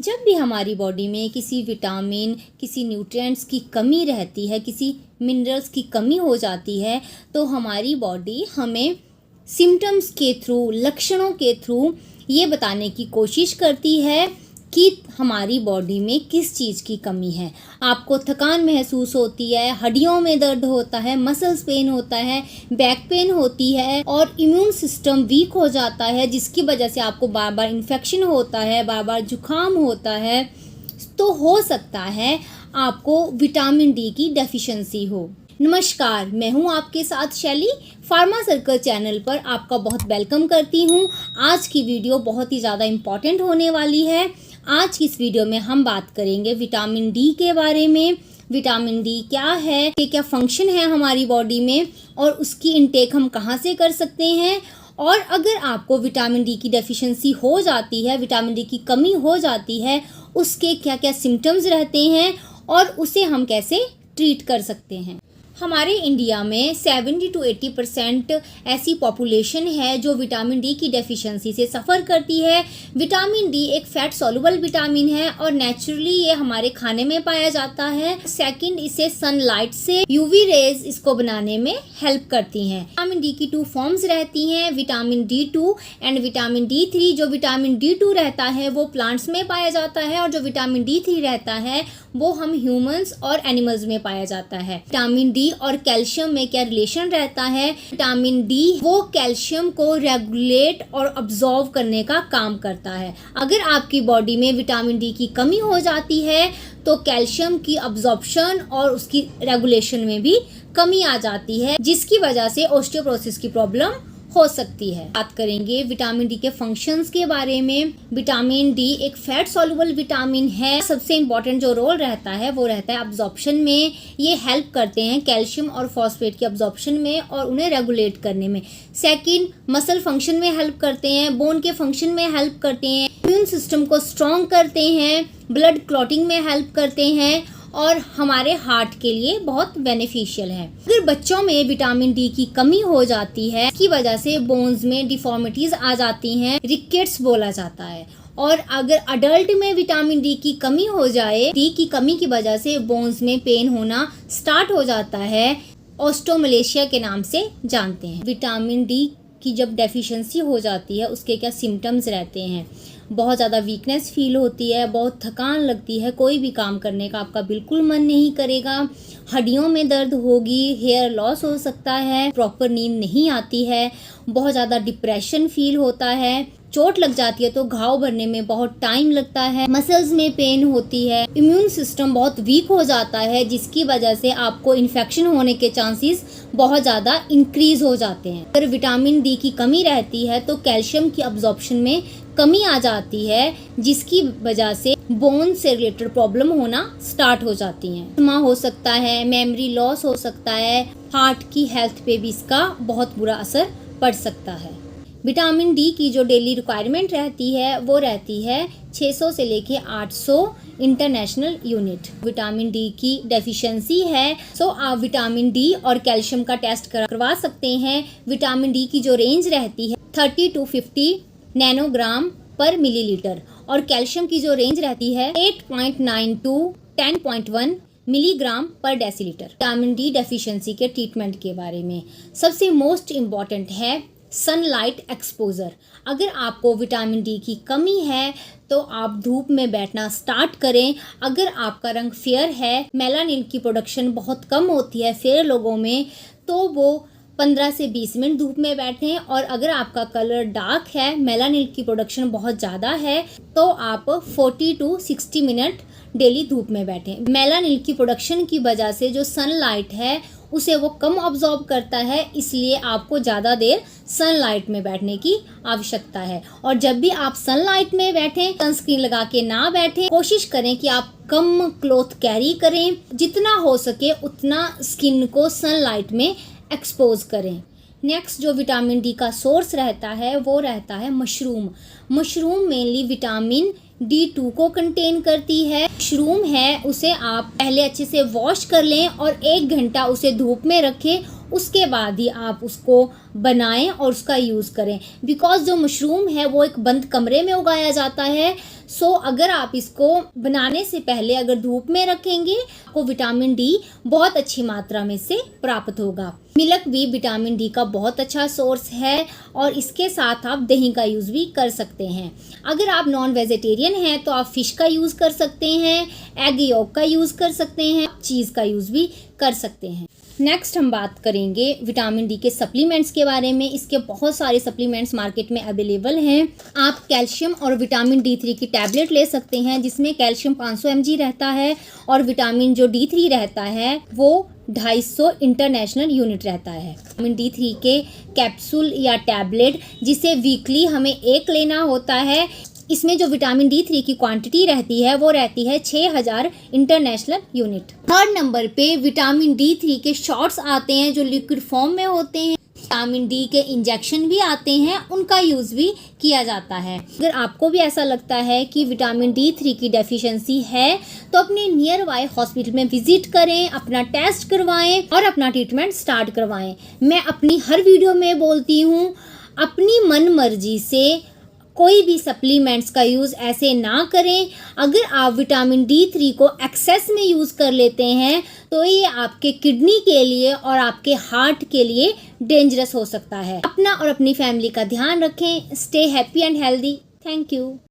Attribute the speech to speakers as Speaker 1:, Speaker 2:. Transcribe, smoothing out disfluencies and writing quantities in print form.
Speaker 1: जब भी हमारी बॉडी में किसी विटामिन, किसी न्यूट्रिएंट्स की कमी रहती है, किसी मिनरल्स की कमी हो जाती है, तो हमारी बॉडी हमें सिम्टम्स के थ्रू, लक्षणों के थ्रू ये बताने की कोशिश करती है कि हमारी बॉडी में किस चीज़ की कमी है। आपको थकान महसूस होती है, हड्डियों में दर्द होता है, मसल्स पेन होता है, बैक पेन होती है और इम्यून सिस्टम वीक हो जाता है, जिसकी वजह से आपको बार बार इन्फेक्शन होता है, बार बार जुकाम होता है। तो हो सकता है आपको विटामिन डी की डेफिशिएंसी हो। नमस्कार, मैं हूं आपके साथ शैली। फार्मा सर्कल चैनल पर आपका बहुत वेलकम करती हूं। आज की वीडियो बहुत ही ज़्यादा इम्पॉर्टेंट होने वाली है। आज की इस वीडियो में हम बात करेंगे विटामिन डी के बारे में। विटामिन डी क्या है, क्या फंक्शन है हमारी बॉडी में और उसकी इनटेक हम कहाँ से कर सकते हैं, और अगर आपको विटामिन डी की डेफिशिएंसी हो जाती है, विटामिन डी की कमी हो जाती है, उसके क्या क्या सिम्टम्स रहते हैं और उसे हम कैसे ट्रीट कर सकते हैं। हमारे इंडिया में 70 to 80% ऐसी पॉपुलेशन है जो विटामिन डी की डेफिशिएंसी से सफ़र करती है। विटामिन डी एक फैट सॉल्युबल विटामिन है और नेचुरली ये हमारे खाने में पाया जाता है। सेकंड, इसे सनलाइट से यूवी रेज इसको बनाने में हेल्प करती हैं। विटामिन डी की 2 फॉर्म्स रहती हैं, vitamin D2 and vitamin D3। जो विटामिन D2 रहता है वो प्लांट्स में पाया जाता है और जो विटामिन D3 रहता है वो हम ह्यूमंस और एनिमल्स में पाया जाता है। विटामिन डी और कैल्शियम में क्या रिलेशन रहता है? विटामिन डी वो कैल्शियम को रेगुलेट और अब्जॉर्व करने का काम करता है। अगर आपकी बॉडी में विटामिन डी की कमी हो जाती है तो कैल्शियम की अब्जॉर्प्शन और उसकी रेगुलेशन में भी कमी आ जाती है, जिसकी वजह से ऑस्टियोपोरोसिस की प्रॉब्लम हो सकती है। बात करेंगे विटामिन डी के फंक्शंस के बारे में। विटामिन डी एक फैट सॉल्युबल विटामिन है। सबसे इम्पॉर्टेंट जो रोल रहता है वो रहता है अब्जॉर्प्शन में। ये हेल्प करते हैं कैल्शियम और फॉस्फेट की अब्जॉर्प्शन में और उन्हें रेगुलेट करने में। सेकंड, मसल फंक्शन में हेल्प करते हैं, बोन के फंक्शन में हेल्प करते हैं, इम्यून सिस्टम को स्ट्रॉन्ग करते हैं, ब्लड क्लॉटिंग में हेल्प करते हैं और हमारे हार्ट के लिए बहुत बेनिफिशियल है। अगर बच्चों में विटामिन डी की कमी हो जाती है, इसकी वजह से बोन्स में डिफॉर्मिटीज आ जाती हैं, रिकेट्स बोला जाता है। और अगर अडल्ट में विटामिन डी की कमी हो जाए, डी की कमी की वजह से बोन्स में पेन होना स्टार्ट हो जाता है, ऑस्टियोमलेशिया के नाम से जानते हैं। विटामिन डी की जब डेफिशिएंसी हो जाती है उसके क्या सिम्टम्स रहते हैं? बहुत ज़्यादा वीकनेस फील होती है, बहुत थकान लगती है, कोई भी काम करने का आपका बिल्कुल मन नहीं करेगा, हड्डियों में दर्द होगी, हेयर लॉस हो सकता है, प्रॉपर नींद नहीं आती है, बहुत ज़्यादा डिप्रेशन फील होता है, चोट लग जाती है तो घाव भरने में बहुत टाइम लगता है, मसल्स में पेन होती है, इम्यून सिस्टम बहुत वीक हो जाता है, जिसकी वजह से आपको इन्फेक्शन होने के चांसेस बहुत ज़्यादा इंक्रीज हो जाते हैं। अगर विटामिन डी की कमी रहती है तो कैल्शियम की अब्जॉर्प्शन में कमी आ जाती है, जिसकी वजह से बोन से रिलेटेड प्रॉब्लम होना स्टार्ट हो जाती हैं। अस्थमा हो सकता है, मेमोरी लॉस हो सकता है, हार्ट की हेल्थ पे भी इसका बहुत बुरा असर पड़ सकता है। विटामिन डी की जो डेली रिक्वायरमेंट रहती है वो रहती है 600 से लेके 800 इंटरनेशनल यूनिट। विटामिन डी की डेफिशिएंसी है तो आप विटामिन डी और कैल्शियम का टेस्ट करवा सकते हैं। विटामिन डी की जो रेंज रहती है 30 to 50 नैनोग्राम पर मिलीलीटर और कैल्शियम की जो रेंज रहती है 8.9 to 10.1 मिलीग्राम पर डेसीलीटर। विटामिन डी डेफिशिएंसी के ट्रीटमेंट के बारे में सबसे मोस्ट इम्पॉर्टेंट है सनलाइट एक्सपोजर। अगर आपको विटामिन डी की कमी है तो आप धूप में बैठना स्टार्ट करें। अगर आपका रंग फेयर है, मेलानिन की प्रोडक्शन बहुत कम होती है फेयर लोगों में, तो वो 15 से 20 मिनट धूप में बैठें। और अगर आपका कलर डार्क है, मेलानिन की प्रोडक्शन बहुत ज़्यादा है, तो आप 40 to 60 मिनट डेली धूप में बैठें। मेलानिन की प्रोडक्शन की वजह से जो सनलाइट है उसे वो कम ऑब्जॉर्ब करता है, इसलिए आपको ज़्यादा देर सनलाइट में बैठने की आवश्यकता है। और जब भी आप सनलाइट में बैठें, सनस्क्रीन लगा के ना बैठें। कोशिश करें कि आप कम क्लॉथ कैरी करें, जितना हो सके उतना स्किन को सनलाइट में एक्सपोज करें। नेक्स्ट जो विटामिन डी का सोर्स रहता है वो रहता है mushroom. Mushroom mainly vitamin D2 को कंटेन करती है। मशरूम है उसे आप पहले अच्छे से वॉश कर लें और 1 घंटा उसे धूप में रखें उसके बाद ही आप उसको बनाएं और उसका यूज़ करें। बिकॉज़ जो मशरूम है वो एक बंद कमरे में उगाया जाता है, सो अगर आप इसको बनाने से पहले अगर धूप में रखेंगे आपको विटामिन डी बहुत अच्छी मात्रा में से प्राप्त होगा। मिल्क भी विटामिन डी का बहुत अच्छा सोर्स है और इसके साथ आप दही का यूज़ भी कर सकते हैं। अगर आप नॉन वेजिटेरियन हैं तो आप फ़िश का यूज़ कर सकते हैं, एग यॉक का यूज़ कर सकते हैं, चीज़ का यूज़ भी कर सकते हैं। नेक्स्ट हम बात करेंगे विटामिन डी के सप्लीमेंट्स के बारे में। इसके बहुत सारे सप्लीमेंट्स मार्केट में अवेलेबल हैं। आप कैल्शियम और विटामिन D3 की टैबलेट ले सकते हैं जिसमें कैल्शियम 500 mg रहता है और विटामिन जो D3 रहता है वो 250 इंटरनेशनल यूनिट रहता है। विटामिन D3 के कैप्सूल या टैबलेट जिसे वीकली हमें एक लेना होता है, इसमें जो विटामिन D3 की क्वांटिटी रहती है वो रहती है 6000 इंटरनेशनल यूनिट। थर्ड नंबर पे विटामिन D3 के शॉट्स आते हैं जो लिक्विड फॉर्म में होते हैं। विटामिन डी के इंजेक्शन भी आते हैं, उनका यूज़ भी किया जाता है। अगर आपको भी ऐसा लगता है कि विटामिन D3 की डेफिशिएंसी है तो अपने नियर बाय हॉस्पिटल में विजिट करें, अपना टेस्ट करवाएं और अपना ट्रीटमेंट स्टार्ट करवाएं। मैं अपनी हर वीडियो में बोलती हूँ, अपनी मन मर्जी से कोई भी सप्लीमेंट्स का यूज़ ऐसे ना करें। अगर आप विटामिन D3 को एक्सेस में यूज़ कर लेते हैं तो ये आपके किडनी के लिए और आपके हार्ट के लिए डेंजरस हो सकता है। अपना और अपनी फैमिली का ध्यान रखें। Stay happy and healthy. Thank you.